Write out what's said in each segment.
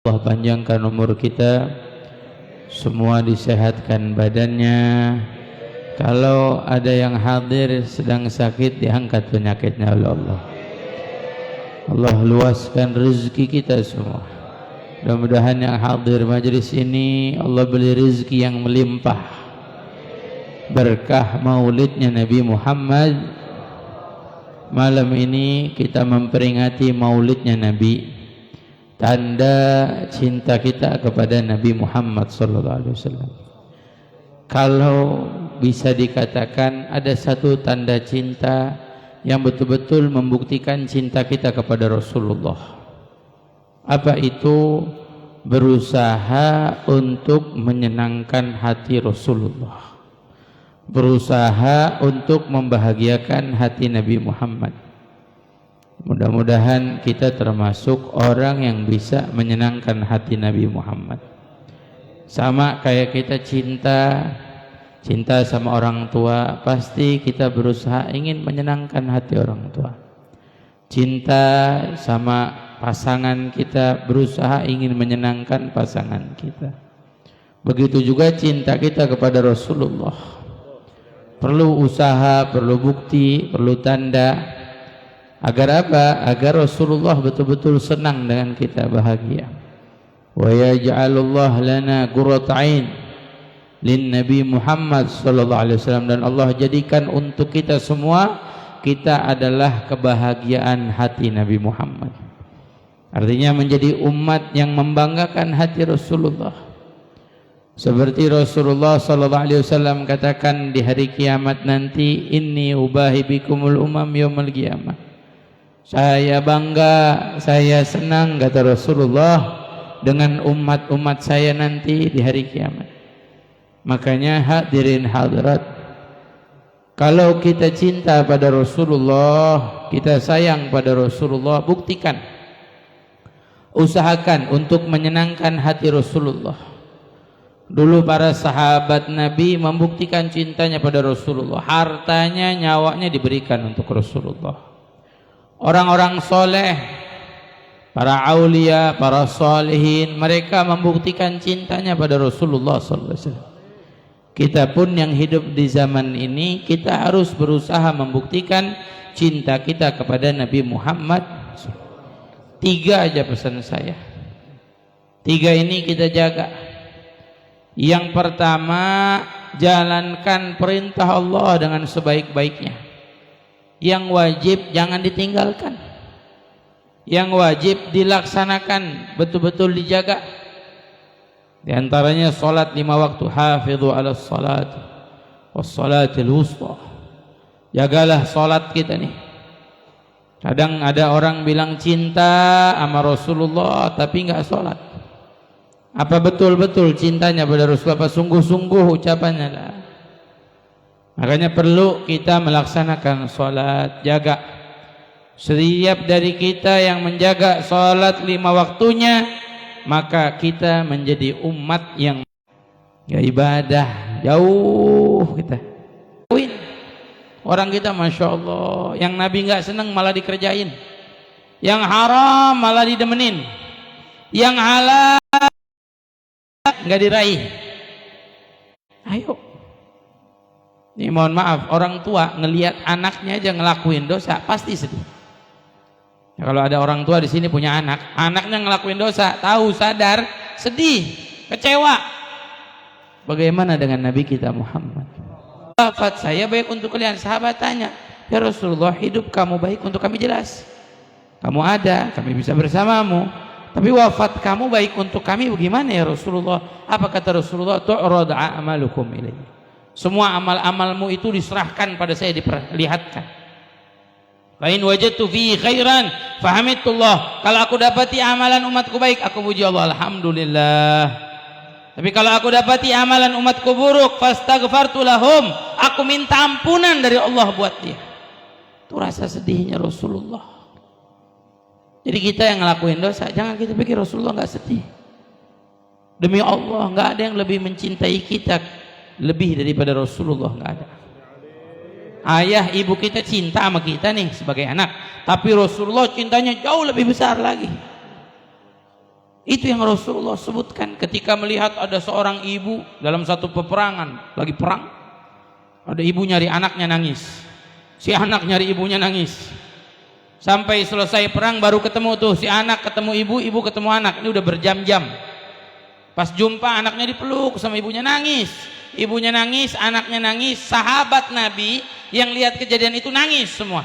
Allah panjangkan umur kita, semua disehatkan badannya. Kalau ada yang hadir sedang sakit, diangkat penyakitnya oleh Allah. Allah luaskan rezeki kita semua. Mudah-mudahan yang hadir majelis ini Allah beri rezeki yang melimpah, berkah maulidnya Nabi Muhammad. Malam ini kita memperingati maulidnya Nabi, tanda cinta kita kepada Nabi Muhammad SAW. Kalau bisa dikatakan ada satu tanda cinta yang betul-betul membuktikan cinta kita kepada Rasulullah, apa itu? Berusaha untuk menyenangkan hati Rasulullah, berusaha untuk membahagiakan hati Nabi Muhammad. Mudah-mudahan kita termasuk orang yang bisa menyenangkan hati Nabi Muhammad. Sama kayak kita cinta sama orang tua, pasti kita berusaha ingin menyenangkan hati orang tua. Cinta sama pasangan kita, berusaha ingin menyenangkan pasangan kita. Begitu juga cinta kita kepada Rasulullah. Perlu usaha, perlu bukti, perlu tanda. Agar apa? Agar Rasulullah betul-betul senang dengan kita, bahagia. Wa yaj'alullah lana qurrata 'ain lin Nabi Muhammad sallallahu alaihi wasallam, dan Allah jadikan untuk kita semua, kita adalah kebahagiaan hati Nabi Muhammad. Artinya menjadi umat yang membanggakan hati Rasulullah. Seperti Rasulullah sallallahu alaihi wasallam katakan di hari kiamat nanti, inni ubahi bikumul umam yaumil qiyamah. Saya bangga, saya senang, kata Rasulullah, dengan umat-umat saya nanti di hari kiamat. Makanya hadirin hadirat, kalau kita cinta pada Rasulullah, kita sayang pada Rasulullah, buktikan, usahakan untuk menyenangkan hati Rasulullah. Dulu para sahabat Nabi membuktikan cintanya pada Rasulullah, hartanya, nyawanya diberikan untuk Rasulullah. Orang-orang soleh, para aulia, para solehin, mereka membuktikan cintanya pada Rasulullah SAW. Kita pun yang hidup di zaman ini, kita harus berusaha membuktikan cinta kita kepada Nabi Muhammad. 3 aja pesan saya, 3 ini kita jaga. Yang pertama, jalankan perintah Allah dengan sebaik-baiknya. Yang wajib jangan ditinggalkan, yang wajib dilaksanakan, betul-betul dijaga. Di antaranya salat 5 waktu, hafidhu ala salat was salatil wusta. Jagalah salat kita nih. Kadang ada orang bilang cinta sama Rasulullah tapi enggak salat. Apa betul-betul cintanya pada Rasulullah? Apa sungguh-sungguh ucapannya? Lah. Makanya perlu kita melaksanakan salat, jaga. Setiap dari kita yang menjaga salat 5 waktunya, maka kita menjadi umat yang ya ibadah jauh kita. Orang kita Masya Allah, yang Nabi nggak senang malah dikerjain, yang haram malah didemenin, yang halal nggak diraih. Ayo. Ini mohon maaf, orang tua ngelihat anaknya aja ngelakuin dosa pasti sedih. Ya, kalau ada orang tua di sini punya anak, anaknya ngelakuin dosa, tahu, sadar, sedih, kecewa. Bagaimana dengan Nabi kita Muhammad? Wafat saya baik untuk kalian. Sahabat tanya, ya Rasulullah, hidup kamu baik untuk kami, jelas. Kamu ada, kami bisa bersamamu. Tapi wafat kamu baik untuk kami, bagaimana ya Rasulullah? Apa kata Rasulullah? Tu'rad a'malukum ilayya. Semua amal-amalmu itu diserahkan pada saya, diperlihatkan. Fa in wajadtu fihi khairan fahamidullah. Kalau aku dapati amalan umatku baik, aku puji Allah, alhamdulillah. Tapi kalau aku dapati amalan umatku buruk, fastaghfartu lahum, aku minta ampunan dari Allah buat dia. Itu rasa sedihnya Rasulullah. Jadi kita yang ngelakuin dosa, jangan kita pikir Rasulullah nggak sedih. Demi Allah, nggak ada yang lebih mencintai kita lebih daripada Rasulullah, nggak ada. Ayah ibu kita cinta sama kita nih sebagai anak, tapi Rasulullah cintanya jauh lebih besar lagi. Itu yang Rasulullah sebutkan ketika melihat ada seorang ibu dalam satu peperangan, lagi perang, ada ibu nyari anaknya nangis, si anak nyari ibunya nangis, sampai selesai perang baru ketemu tuh si anak ketemu ibu, ibu ketemu anak. Ini udah berjam-jam. Pas jumpa anaknya dipeluk sama ibunya, nangis, ibunya nangis, anaknya nangis. Sahabat Nabi yang lihat kejadian itu nangis semua.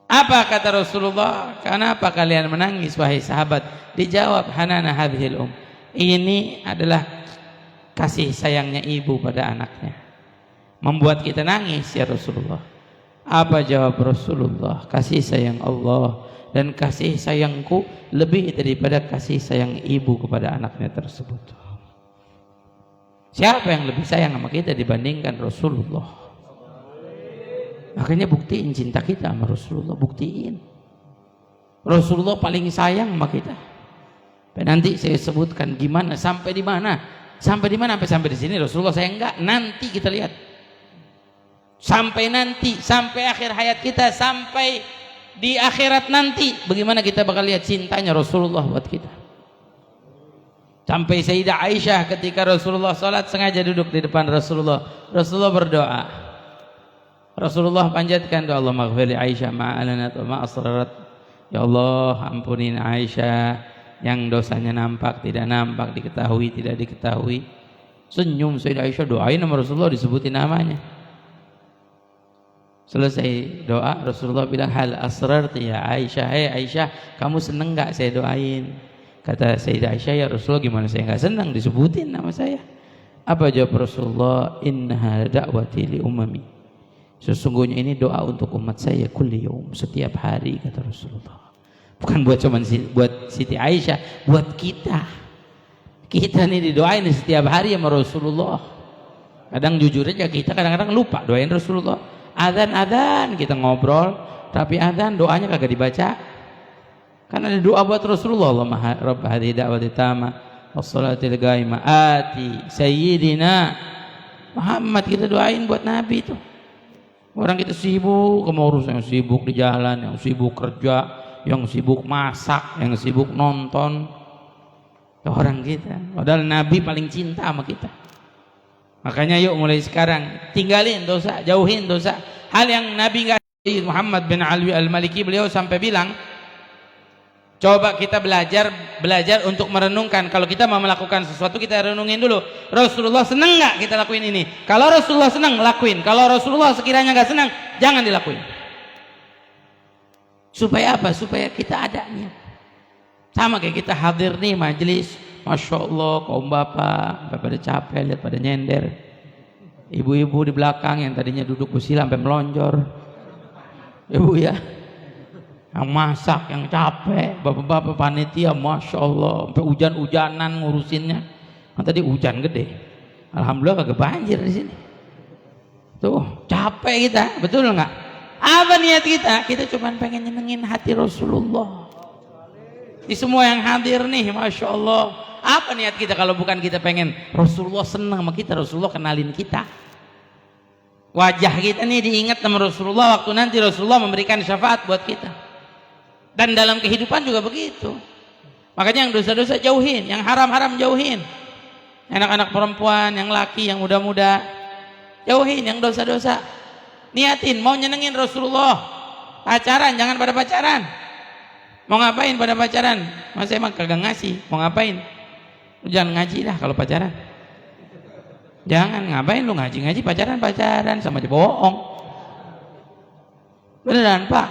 Apa kata Rasulullah? Kenapa kalian menangis wahai sahabat? Dijawab, hanana hadhil ini adalah kasih sayangnya ibu pada anaknya, membuat kita nangis ya Rasulullah. Apa jawab Rasulullah? Kasih sayang Allah dan kasih sayangku lebih daripada kasih sayang ibu kepada anaknya tersebut. Siapa yang lebih sayang sama kita dibandingkan Rasulullah? Makanya buktiin cinta kita sama Rasulullah, buktiin. Rasulullah paling sayang sama kita. Nanti saya sebutkan gimana, sampai di mana, sampai di sini Rasulullah sayang enggak? Nanti kita lihat. Sampai nanti, sampai akhir hayat kita, sampai di akhirat nanti, bagaimana kita bakal lihat cintanya Rasulullah buat kita. Sampai Sayyidah Aisyah ketika Rasulullah sholat sengaja duduk di depan Rasulullah berdoa. Rasulullah panjatkan doa, Allah maghfir li Aisyah ma'alanat wa ma'asrarat. Ya Allah, ampunin Aisyah yang dosanya nampak, tidak nampak, diketahui, tidak diketahui. Senyum Sayyidah Aisyah, doain sama Rasulullah, disebutin namanya. Selesai doa, Rasulullah bilang, hal asrarti ya Aisyah, hei Aisyah, kamu seneng gak saya doain? Kata Sayyidah Aisyah, ya Rasulullah, gimana saya gak senang disebutin nama saya? Apa jawab Rasulullah? Innaha da'wati li umami, sesungguhnya ini doa untuk umat saya kulli yaum, setiap hari, kata Rasulullah. Bukan buat cuman buat Siti Aisyah, buat kita. Kita nih didoain setiap hari sama Rasulullah. Kadang jujur aja kita kadang-kadang lupa doain Rasulullah. Adzan kita ngobrol, tapi adzan doanya kagak dibaca. Karena ada doa buat Rasulullah, Allahumma rabb hadhihi da'wati tamma wassalatil qaimah ati sayyidina Muhammad, kita doain buat Nabi itu. Orang kita sibuk sama urusan, yang sibuk di jalan, yang sibuk kerja, yang sibuk masak, yang sibuk nonton. Orang kita, padahal Nabi paling cinta sama kita. Makanya yuk mulai sekarang tinggalin dosa, jauhin dosa. Hal yang Nabi enggak, Muhammad bin Alwi al-Maliki beliau sampai bilang, coba kita belajar untuk merenungkan. Kalau kita mau melakukan sesuatu, kita renungin dulu, Rasulullah senang nggak kita lakuin ini? Kalau Rasulullah senang, lakuin. Kalau Rasulullah sekiranya nggak senang, jangan dilakuin. Supaya apa? Supaya kita ada niat. Sama kayak kita hadir nih majelis, Masya Allah, kaum bapak pada capek, lihat pada nyender. Ibu-ibu di belakang yang tadinya duduk bersila sampai melonjor. Ibu ya, yang masak, yang capek, bapak-bapak panitia, Masya Allah, sampai hujan-hujanan ngurusinnya. Nah, tadi hujan gede, alhamdulillah kagak banjir di sini. Tuh capek kita, betul nggak? Apa niat kita? Kita cuma pengen nyenengin hati Rasulullah. Di semua yang hadir nih, Masya Allah. Apa niat kita kalau bukan kita pengen Rasulullah senang sama kita, Rasulullah kenalin kita. Wajah kita nih diingat sama Rasulullah waktu nanti Rasulullah memberikan syafaat buat kita. Dan dalam kehidupan juga begitu. Makanya yang dosa-dosa jauhin, yang haram-haram jauhin. Anak-anak perempuan, yang laki, yang muda-muda, jauhin yang dosa-dosa. Niatin mau nyenengin Rasulullah. Pacaran jangan pada pacaran. Mau ngapain pada pacaran? Mas emang kagak ngasih. Mau ngapain? Lu jangan ngaji dah kalau pacaran. Jangan, ngapain lu ngaji pacaran sama aja bohong. Beneran Pak.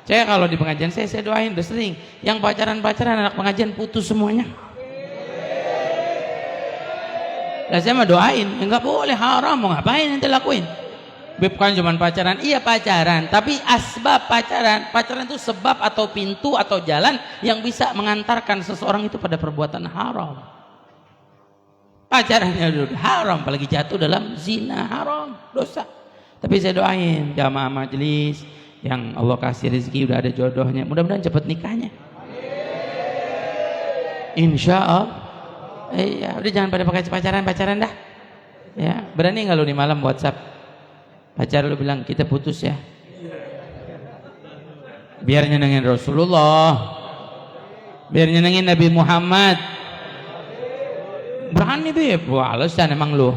Saya kalau di pengajian saya doain udah sering. Yang pacaran anak pengajian putus semuanya. Lah saya mah doain, enggak boleh, haram, mau ngapain nanti lakuin. Bukan cuma pacaran, iya pacaran, tapi asbab pacaran itu sebab atau pintu atau jalan yang bisa mengantarkan seseorang itu pada perbuatan haram. Pacarannya udah haram, apalagi jatuh dalam zina, haram, dosa. Tapi saya doain jamaah majelis yang Allah kasih rezeki udah ada jodohnya, mudah-mudahan cepat nikahnya. Insya Allah. Iya, udah jangan pada pakai pacaran dah. Ya, berani nggak lu di malam WhatsApp? Pacar lu bilang kita putus ya, biar nyenengin Rasulullah. biar nyenengin Nabi Muhammad. Berani Beb? Wah alasan emang lu.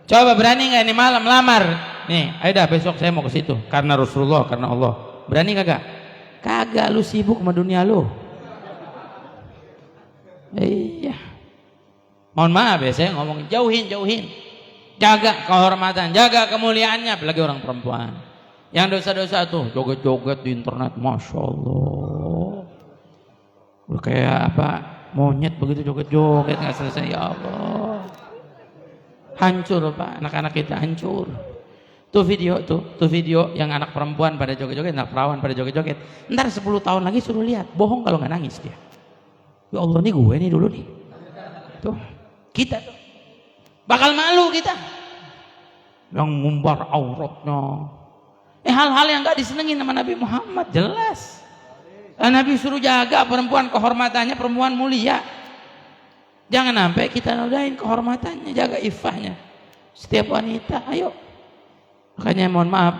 Coba berani nggak nih malam lamar? Nih, ayo dah besok saya mau ke situ karena Rasulullah, karena Allah. Berani kagak? Kagak, lu sibuk sama dunia lu. Iya. Mohon maaf ya saya ngomong jauhin. Jaga kehormatan, jaga kemuliaannya, apalagi orang perempuan. Yang dosa-dosa tuh joget-joget di internet, masya Allah. Udah kayak apa? Monyet begitu joget-joget nggak selesai, ya Allah. Hancur Pak, anak-anak kita hancur. Tuh video yang anak perempuan pada joget-joget, anak perawan pada joget-joget. Ntar 10 tahun lagi suruh lihat, bohong kalau nggak nangis dia. Ya Allah, nih gue nih dulu nih. Tuh, kita tuh bakal malu kita. Yang ngumbar auratnya. Hal-hal yang nggak disenengin sama Nabi Muhammad jelas. Nabi suruh jaga perempuan, kehormatannya, perempuan mulia. Jangan sampai kita nodain kehormatannya, jaga iffahnya. Setiap wanita, ayo. Makanya mohon maaf,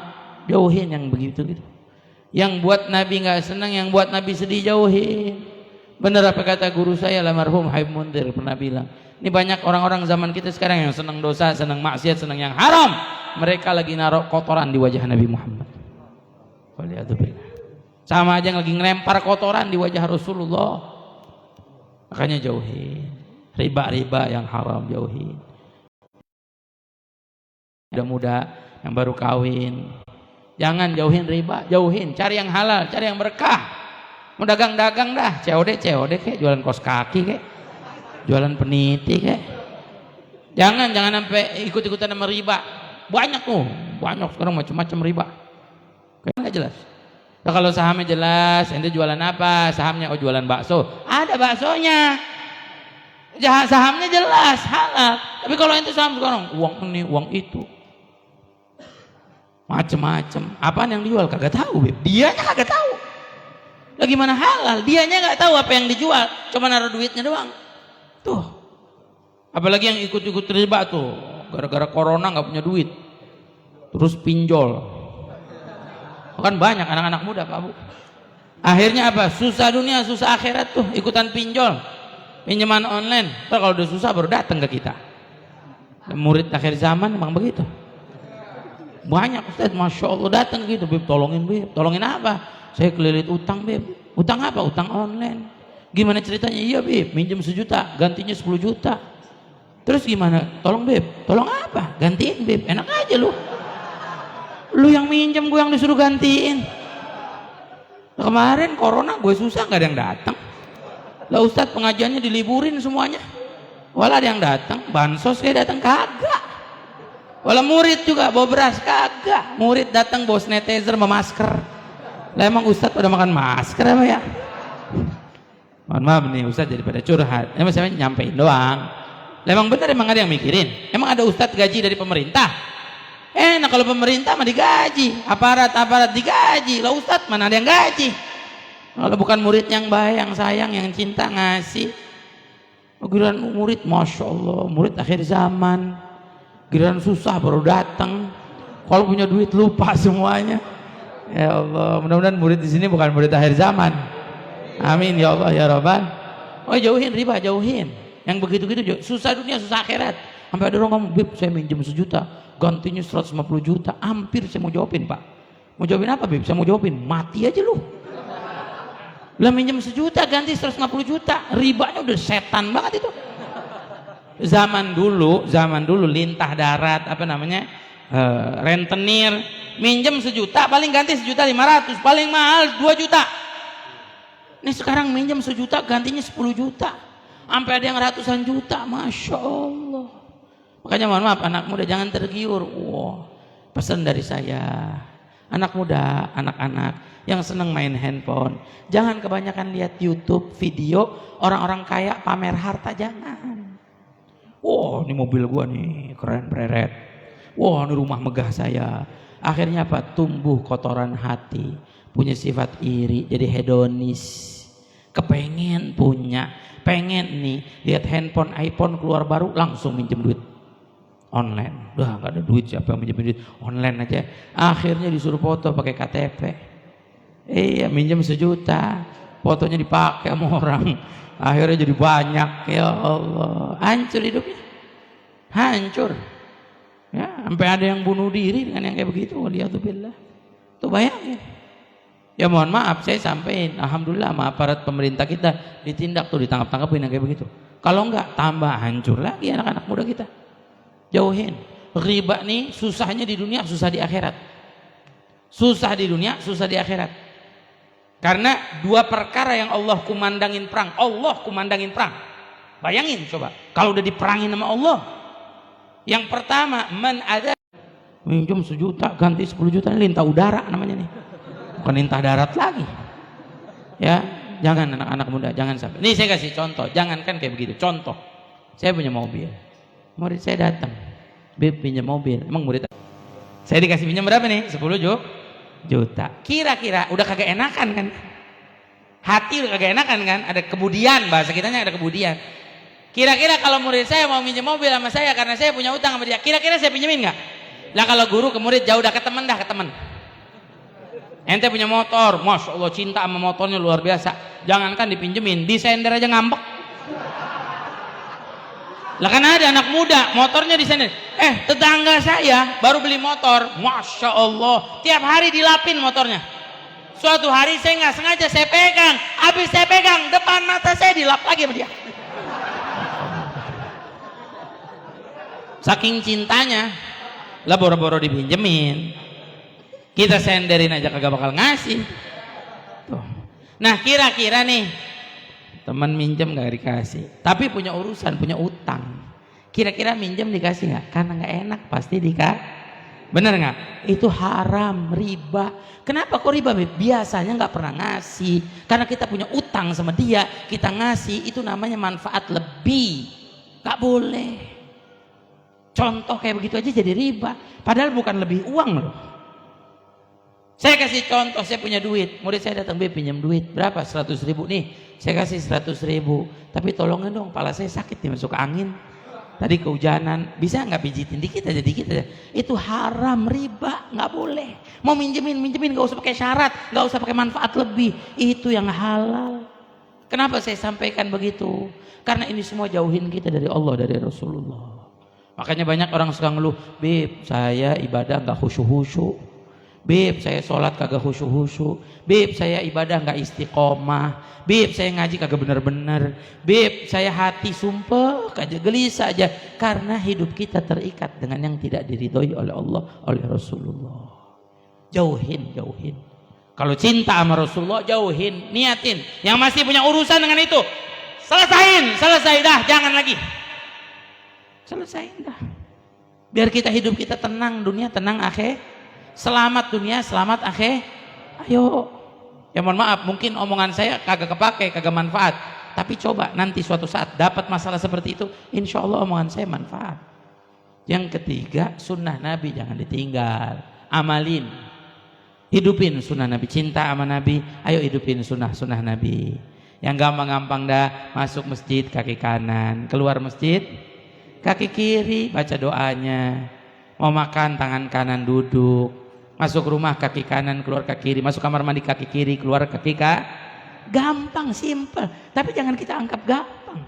jauhin yang begitu gitu. Yang buat Nabi nggak senang, yang buat Nabi sedih, jauhin. Bener apa kata guru saya almarhum Habib Mundir pernah bilang, ini banyak orang-orang zaman kita sekarang yang senang dosa, senang maksiat, senang yang haram. Mereka lagi naruh kotoran di wajah Nabi Muhammad. Sama aja yang lagi ngelempar kotoran di wajah Rasulullah. Makanya jauhin. Riba-riba yang haram jauhin. Muda-muda yang baru kawin, jangan jauhin riba, jauhin, cari yang halal, cari yang berkah. Mau dagang-dagang dah, COD kayak jualan kaos kaki kayak, jualan peniti kayak. Jangan sampai ikut-ikutan sama riba. Banyak sekarang macam-macam riba. Kayak nggak jelas. Nah, kalau sahamnya jelas, ente jualan apa? Sahamnya jualan bakso. Ada baksonya. Sahamnya jelas halal. Tapi kalau ente saham sekarang uang ini, uang itu. Macem-macem. Apaan yang dijual kagak tahu, Beb. Dianya kagak tahu. Lagi mana halal, dianya nggak tahu apa yang dijual, cuma naruh duitnya doang. Tuh. Apalagi yang ikut-ikut riba tuh, gara-gara corona nggak punya duit, terus pinjol. Kan banyak anak-anak muda Pak Bu. Akhirnya apa? Susah dunia, susah akhirat tuh, ikutan pinjol, pinjaman online. Ntar kalau udah susah baru datang ke kita. Murid akhir zaman emang begitu. Banyak Ustaz, masya Allah datang gitu, Beb, tolongin Beb. Tolongin apa? Saya kelilit utang Beb. Utang apa? Utang online. Gimana ceritanya? Iya Beb, minjem 1 juta, gantinya 10 juta. Terus gimana? Tolong Beb. Tolong apa? Gantiin Beb. Enak aja lu. Lu yang minjem, gue yang disuruh gantiin. Kemarin corona gue susah, gak ada yang datang. Lah Ustaz pengajiannya diliburin semuanya. Walau ada yang datang, bansos kayak datang kagak. Walau murid juga bawa beras kagak. Murid datang bawa sanitizer sama masker. Lah emang Ustaz pada makan masker apa ya? Mohon maaf nih Ustaz jadi pada curhat. Emang saya nyampein doang. Lah emang bener emang ada yang mikirin. Emang ada Ustaz gaji dari pemerintah? Nah kalau pemerintah mah digaji, aparat digaji. Lah Ustaz mana ada yang gaji? Kalau bukan murid yang baik, yang sayang, yang cinta ngasih. Giliran murid, masya Allah, murid akhir zaman. Giliran susah baru datang. Kalau punya duit lupa semuanya. Ya Allah, mudah-mudahan murid di sini bukan murid akhir zaman. Amin ya Allah ya Rabbal. Oh jauhin riba, jauhin. Yang begitu-gitu susah dunia, susah akhirat. Sampai ada orang ngomong, Beb, saya minjem 1 juta, gantinya 150 juta. Hampir saya mau jawabin Pak. Mau jawabin apa Beb? Saya mau jawabin, mati aja lu. Lah minjem 1 juta ganti 150 juta, ribanya udah setan banget itu. Zaman dulu lintah darat apa namanya, rentenir, minjem 1 juta paling ganti 1.500.000, paling mahal 2 juta. Ini sekarang minjem 1 juta gantinya 10 juta, sampai ada yang ratusan juta, masya Allah. Makanya mohon maaf anak muda jangan tergiur. Wow, pesan dari saya, anak muda, anak-anak yang senang main handphone, jangan kebanyakan lihat YouTube video orang-orang kaya pamer harta, jangan. Wow, ini mobil gua nih keren breret. Wow, ini rumah megah saya. Akhirnya apa? Tumbuh kotoran hati, punya sifat iri, jadi hedonis. Kepengen punya, pengen nih lihat handphone iPhone keluar baru langsung minjem duit online. Udah nggak ada duit, siapa yang minjem duit online aja. Akhirnya disuruh foto pakai KTP. Iya minjem 1 juta. fotonya dipakai sama orang, akhirnya jadi banyak. Ya Allah, hancur hidupnya, hancur ya, sampai ada yang bunuh diri dengan yang kayak begitu. Waliyadzubillah. Tuh bayangin. Ya mohon maaf, saya sampaikan, alhamdulillah sama aparat pemerintah kita ditindak tuh, ditangkap-tangkapin yang kayak begitu. Kalau enggak tambah hancur lagi anak-anak muda kita. Jauhin. Riba nih susahnya di dunia, susah di akhirat. Susah di dunia, susah di akhirat. Karena dua perkara yang Allah kumandangin perang. Allah kumandangin perang. Bayangin coba, kalau udah diperangin sama Allah. Yang pertama, man ada minjem 1 juta ganti 10 juta, ini lintah udara namanya nih. Bukan lintah darat lagi. Ya, jangan anak-anak muda, jangan sampai. Nih saya kasih contoh, jangankan kayak begitu. Contoh, saya punya mobil. Murid saya datang, Beb pinjam mobil. Emang murid saya dikasih pinjam berapa nih? 10 juta. Kira-kira udah kagak enakan kan? Hati udah kagak enakan kan? Ada kemudian, bahasa kitanya ada kemudian. Kira-kira kalau murid saya mau pinjam mobil sama saya karena saya punya utang sama dia, kira-kira saya pinjemin nggak? Lah kalau guru ke murid jauh, dah ke teman, Ente punya motor, masya Allah cinta sama motornya luar biasa. Jangankan dipinjemin, disender aja ngambek. Lah kan ada anak muda motornya disender. Tetangga saya baru beli motor, masya Allah, tiap hari dilapin motornya. Suatu hari saya nggak sengaja saya pegang, habis saya pegang depan mata saya dilap lagi sama dia. Saking cintanya, lah boro-boro dipinjemin. Kita senderin aja kagak bakal ngasih. Tuh. Nah kira-kira nih teman minjem gak dikasih, tapi punya urusan, punya utang. Kira-kira minjem dikasih nggak? Karena nggak enak pasti dikasih. Bener nggak? Itu haram, riba. Kenapa kok riba? Biasanya nggak pernah ngasih. Karena kita punya utang sama dia, kita ngasih, itu namanya manfaat lebih. Nggak boleh. Contoh kayak begitu aja jadi riba. Padahal bukan lebih uang loh. Saya kasih contoh, saya punya duit, murid saya datang, Beb pinjam duit, berapa? 100 ribu nih, saya kasih 100 ribu, tapi tolongin dong, kepala saya sakit nih, masuk angin, tadi kehujanan, bisa nggak pijitin dikit aja, itu haram, riba, nggak boleh. Mau minjemin, nggak usah pakai syarat, nggak usah pakai manfaat lebih, itu yang halal. Kenapa saya sampaikan begitu? Karena ini semua jauhin kita dari Allah, dari Rasulullah. Makanya banyak orang suka ngeluh, Beb saya ibadah nggak khusyuk-khusyuk, Beb saya sholat kagak khusyuk-khusyuk, Beb saya ibadah nggak istiqomah, Beb saya ngaji kagak bener-bener, Beb saya hati sumpah aja, gelisah aja. Karena hidup kita terikat dengan yang tidak diridhoi oleh Allah, oleh Rasulullah. Jauhin. Kalau cinta sama Rasulullah jauhin, niatin. Yang masih punya urusan dengan itu, selesai dah, jangan lagi. Selesai dah. Biar kita hidup kita tenang, dunia tenang, akhir selamat dunia, selamat akhir. Ayo. Ya mohon maaf, mungkin omongan saya kagak kepake, kagak manfaat. Tapi coba nanti suatu saat dapat masalah seperti itu, insya Allah omongan saya manfaat. Yang ketiga, sunnah Nabi jangan ditinggal. Amalin. Hidupin sunnah Nabi. Cinta sama Nabi, ayo hidupin sunnah Nabi. Yang gampang-gampang dah, masuk masjid kaki kanan, keluar masjid kaki kiri, baca doanya. Mau makan tangan kanan duduk. Masuk rumah kaki kanan, keluar kaki kiri. Masuk kamar mandi kaki kiri, keluar kaki gampang, simple. Tapi jangan kita anggap gampang.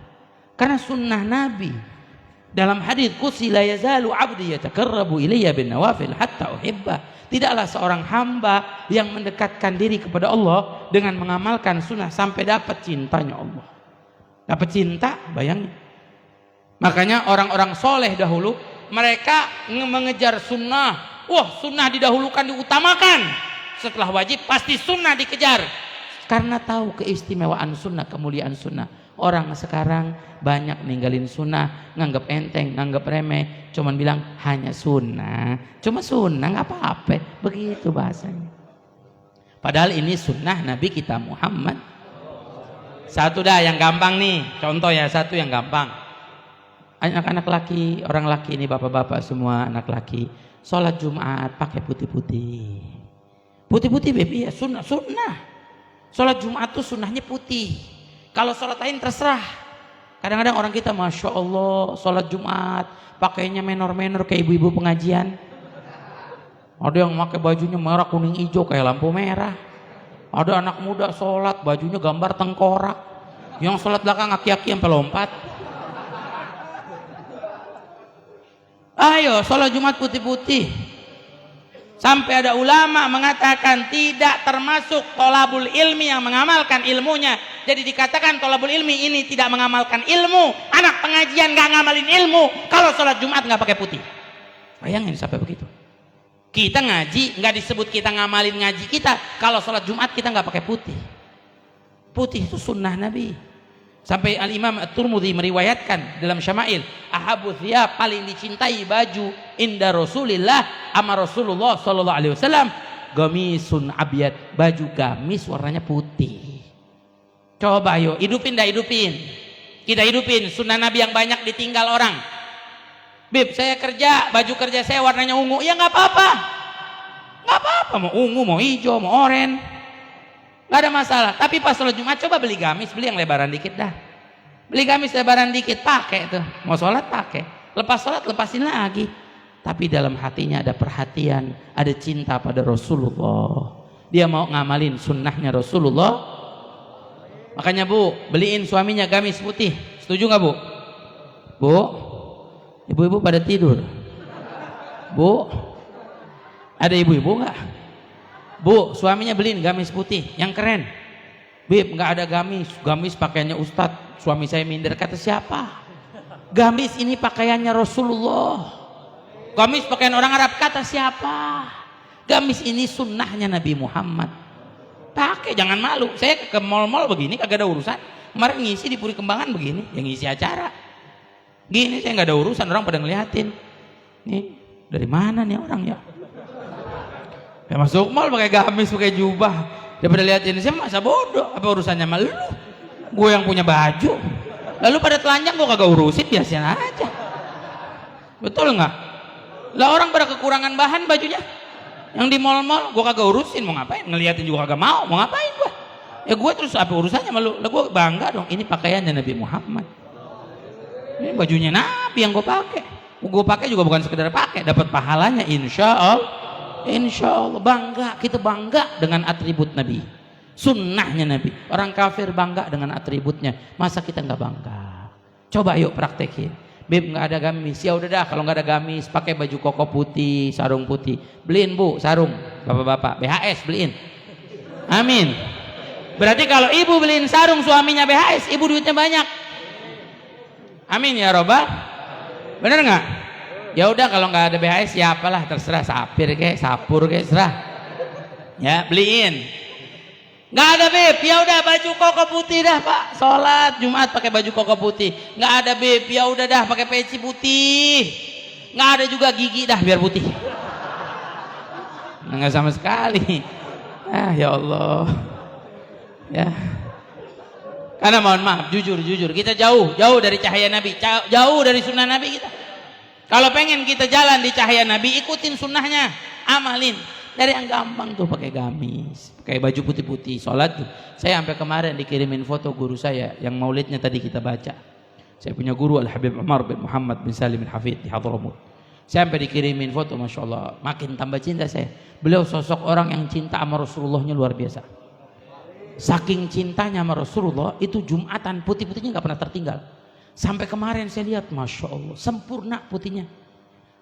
Karena sunnah Nabi. Dalam hadis qudsi la yazalu 'abdi yataqarrabu ilayya bin nawafil hatta uhibbah. Tidaklah seorang hamba yang mendekatkan diri kepada Allah dengan mengamalkan sunnah sampai dapat cintanya Allah. Dapat cinta, bayangin. Makanya orang-orang soleh dahulu mereka mengejar sunnah. Wah, sunnah didahulukan, diutamakan. Setelah wajib pasti sunnah dikejar. Karena tahu keistimewaan sunnah, kemuliaan sunnah. Orang sekarang banyak ninggalin sunnah, nganggap enteng, nganggap remeh. Cuman bilang hanya sunnah. Cuma sunnah, nggak apa-apa. Begitu bahasanya. Padahal ini sunnah Nabi kita Muhammad. Satu dah yang gampang nih. Contoh ya, satu yang gampang. Anak-anak laki, orang laki ini bapak-bapak semua anak laki, sholat Jumat pakai putih-putih. Putih-putih baby ya, sunnah. Sholat Jumat tuh sunnahnya putih. Kalau sholat lain terserah. Kadang-kadang orang kita masya Allah sholat Jumat pakainya menor-menor kayak ibu-ibu pengajian. Ada yang pakai bajunya merah, kuning, hijau kayak lampu merah. Ada anak muda sholat bajunya gambar tengkorak, yang sholat belakang aki-aki sampai lompat. Ayo sholat Jumat putih-putih. Sampai ada ulama mengatakan tidak termasuk tolabul ilmi yang mengamalkan ilmunya. Jadi dikatakan tolabul ilmi ini tidak mengamalkan ilmu. Anak pengajian gak ngamalin ilmu kalau sholat Jumat gak pakai putih. Bayangin sampai begitu. Kita ngaji nggak disebut kita ngamalin ngaji kita kalau sholat Jumat kita nggak pakai putih. Putih itu sunnah Nabi. Sampai Al-Imam At-Tirmidzi meriwayatkan dalam Syama'il, ahabu thiyab, paling dicintai baju inda Rasulillah, ama Rasulullah sallallahu alaihi wasallam, gamisun abyad, baju gamis warnanya putih. Coba ayo hidupin kita hidupin sunnah Nabi yang banyak ditinggal orang. Bib, saya kerja, baju kerja saya warnanya ungu. Ya nggak apa-apa. Nggak apa-apa, mau ungu, mau hijau, mau oranye. Nggak ada masalah. Tapi pas sholat Jumat coba beli gamis, beli yang lebaran dikit dah. Beli gamis lebaran dikit, pakai tuh. Mau sholat pakai. Lepas sholat lepasin lagi. Tapi dalam hatinya ada perhatian, ada cinta pada Rasulullah. Dia mau ngamalin sunnahnya Rasulullah. Makanya Bu, beliin suaminya gamis putih. Setuju nggak Bu? Bu? Ibu-ibu pada tidur. Bu, ada ibu-ibu nggak? Bu, suaminya beliin gamis putih yang keren. Bib, nggak ada gamis. Gamis pakaiannya Ustadz. Suami saya minder. Kata siapa? Gamis ini pakaiannya Rasulullah. Gamis pakaian orang Arab. Kata siapa? Gamis ini sunnahnya Nabi Muhammad. Pakai, jangan malu. Saya ke mall-mall begini kagak ada urusan. Kemarin ngisi di Puri Kembangan begini, yang ngisi acara. Gini saya nggak ada urusan, orang pada ngeliatin. Nih dari mana nih orang ya? Ya masuk mall pakai gamis, pakai jubah. Daripada liatin saya masa bodoh. Apa urusannya sama lu? Gue yang punya baju. Lalu pada telanjang gue kagak urusin, biasain aja. Betul nggak? Lah orang pada kekurangan bahan bajunya. Yang di mall-mall gue kagak urusin, mau ngapain? Ngeliatin juga kagak mau ngapain gue? Ya gue terus apa urusannya sama lu? Lah gue bangga dong, ini pakaiannya Nabi Muhammad. Ini bajunya Nabi yang gue pakai. Gue pakai juga bukan sekedar pakai, dapat pahalanya insya Allah bangga. Kita bangga dengan atribut Nabi, sunnahnya Nabi. Orang kafir bangga dengan atributnya, masa kita nggak bangga? Coba yuk praktekin. Bib, nggak ada gamis, ya udah dah. Kalau nggak ada gamis, pakai baju koko putih, sarung putih. Beliin Bu sarung, bapak-bapak BHS beliin. Amin. Berarti kalau ibu beliin sarung suaminya BHS, ibu duitnya banyak. Amin ya robbal. Bener nggak? Ya udah kalau nggak ada BHS ya apalah, terserah, sapir kayak sapur kayak serah. Ya beliin. Nggak ada Beb, ya udah baju koko putih dah Pak. Sholat Jumat pakai baju koko putih. Nggak ada Beb, ya udah dah pakai peci putih. Nggak ada juga gigi dah biar putih. Nggak sama sekali. Ya Allah. Ya. Karena mohon maaf, jujur kita jauh dari cahaya Nabi, jauh dari sunnah Nabi kita. Kalau pengen kita jalan di cahaya Nabi, ikutin sunnahnya, amalin. Dari yang gampang tuh pakai gamis, pakai baju putih-putih, sholat tuh. Saya sampai kemarin dikirimin foto guru saya yang maulidnya tadi kita baca. Saya punya guru Al-Habib Umar bin Muhammad bin Salim bin Hafid di Hadramut. Saya sampai dikirimin foto, Masya Allah, makin tambah cinta saya. Beliau sosok orang yang cinta sama Rasulullahnya luar biasa. Saking cintanya sama Rasulullah, itu Jumatan putih-putihnya nggak pernah tertinggal. Sampai kemarin saya lihat, Masya Allah, sempurna putihnya.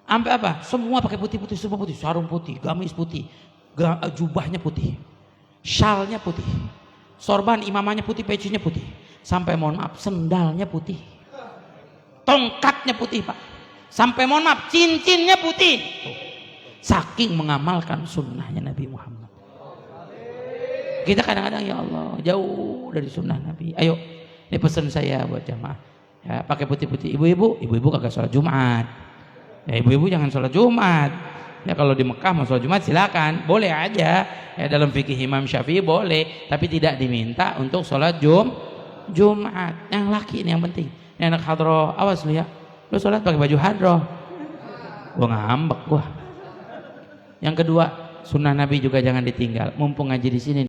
Sampai apa? Semua pakai putih-putih, semua putih. Sarung putih, gamis putih, jubahnya putih, syalnya putih, sorban imamahnya putih, pecinya putih. Sampai mohon maaf, sendalnya putih, tongkatnya putih Pak. Sampai mohon maaf, cincinnya putih. Saking mengamalkan sunnahnya Nabi Muhammad. Kita kadang-kadang ya Allah jauh dari sunnah Nabi. Ayo, ini pesan saya buat jamaah. Ya, pakai putih-putih. Ibu-ibu kagak sholat Jumat. Ya ibu-ibu jangan sholat Jumat. Ya kalau di Mekah mau sholat Jumat silakan, boleh aja. Ya dalam fikih Imam Syafi'i boleh, tapi tidak diminta untuk sholat Jumat. Yang laki ini yang penting. Ini anak hadroh, awas lu ya. Lu sholat pakai baju hadroh. Gua ngambek gua. Yang kedua, sunnah Nabi juga jangan ditinggal. Mumpung ngaji di sini.